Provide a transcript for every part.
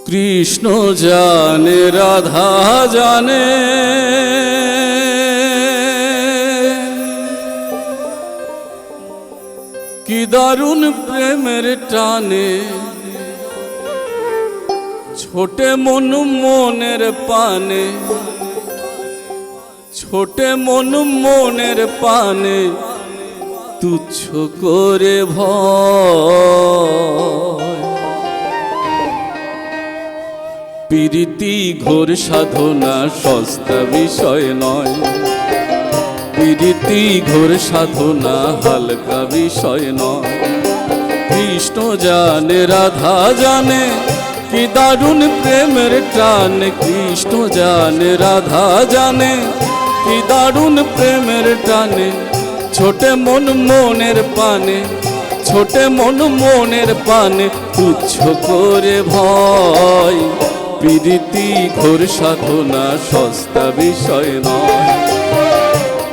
কৃষ্ণ জানে রাধা জানে, কি দারুণ প্রেমের টানে, ছোটে মন মনের পানে, ছোটে মন মনের পানে, তুচ্ছ করে ভয়। প্রীতি ঘোর সাধনা সস্তা বিষয় নয়, প্রীতি ঘোর সাধনা হালকা বিষয় নয়। কৃষ্ণ জানে রাধা জানে, কি দারুণ প্রেমের টান, কৃষ্ণ জানে রাধা জানে, কি দারুণ প্রেমের টানে, ছোটে মন মনের পানে, ছোটে মন মনের পানে, তুচ্ছ করে ভয়। প্রীতি ঘোর সাধনা সস্তা বিষয় নয়,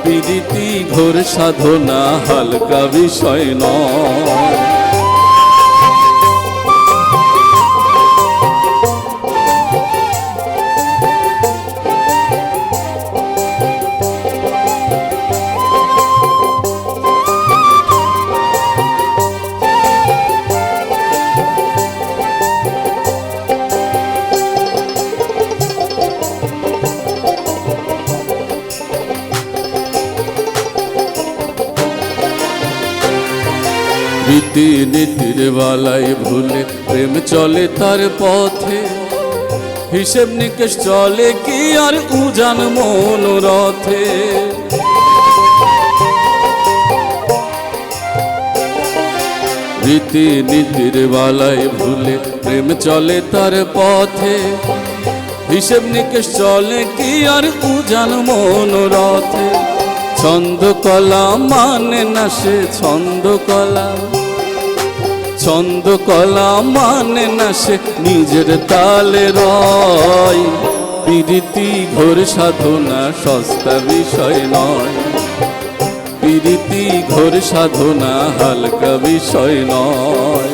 প্রীতি ঘোর সাধনা হালকা বিষয় নয়। রীতি নীতির বালাই ভুলে প্রেম চলে তার পথে, হিসেব নিকেশ চলে কি আর উজান মনোরথে। রীতি নীতির বালাই ভুলে প্রেম চলে তার পথে, হিসেব নিকেশ চলে কি আর উজান মনোরথে। ছন্দ কলা মানে না সে ছন্দ কলা, ছন্দ কলা মানে না সে নিজের তালে রয়। প্রীতি ঘোর সাধনা সস্তা বিষয় নয়, প্রীতি ঘোর সাধনা হালকা বিষয় নয়।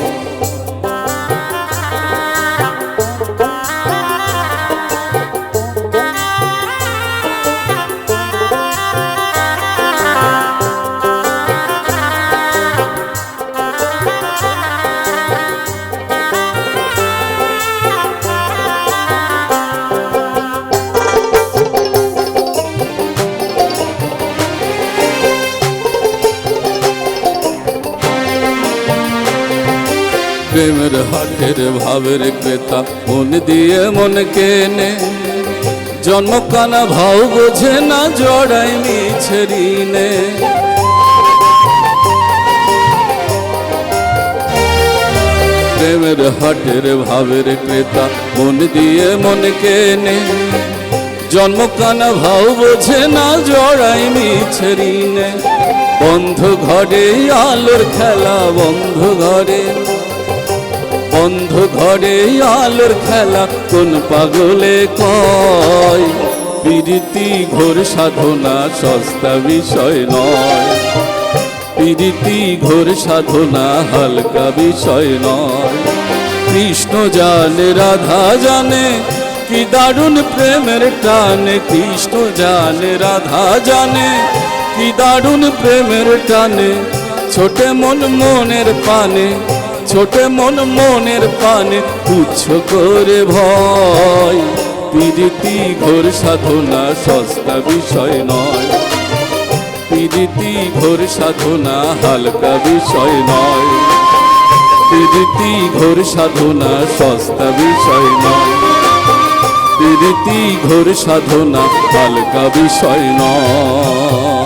প্রেমের হাটের ভাবের ক্রেতা মন দিয়ে মন কেনে, জন্ম কানা ভাও বোঝে না জড়াই মিছে ঋণে। প্রেমের হাটের ভাবের ক্রেতা মন দিয়ে মন কেনে, জন্ম কানা ভাও বোঝে না জড়াই মিছে ঋণে। বন্ধ ঘরে আলোর খেলা, বন্ধ ঘরে, বন্ধ ঘরে আলোর খেলা, কোন পাগলে কয়। প্রীতি ঘোর সাধনা সস্তা বিষয় নয়, প্রীতি ঘোর সাধনা হালকা বিষয় নয়। কৃষ্ণ জানে রাধা জানে, কি দারুণ প্রেমের টানে, কৃষ্ণ জানে রাধা জানে, কি দারুণ প্রেমের টানে, ছোটে মন মনের পানে, ছোটে মন মনের পানে, তুচ্ছ করে ভয়। প্রীতি ঘোর সাধনা সস্তা বিষয় নয়, প্রীতি ঘোর সাধনা হালকা বিষয় নয়, প্রীতি ঘোর সাধনা সস্তা বিষয় নয়, প্রীতি ঘোর সাধনা হালকা বিষয় নয়।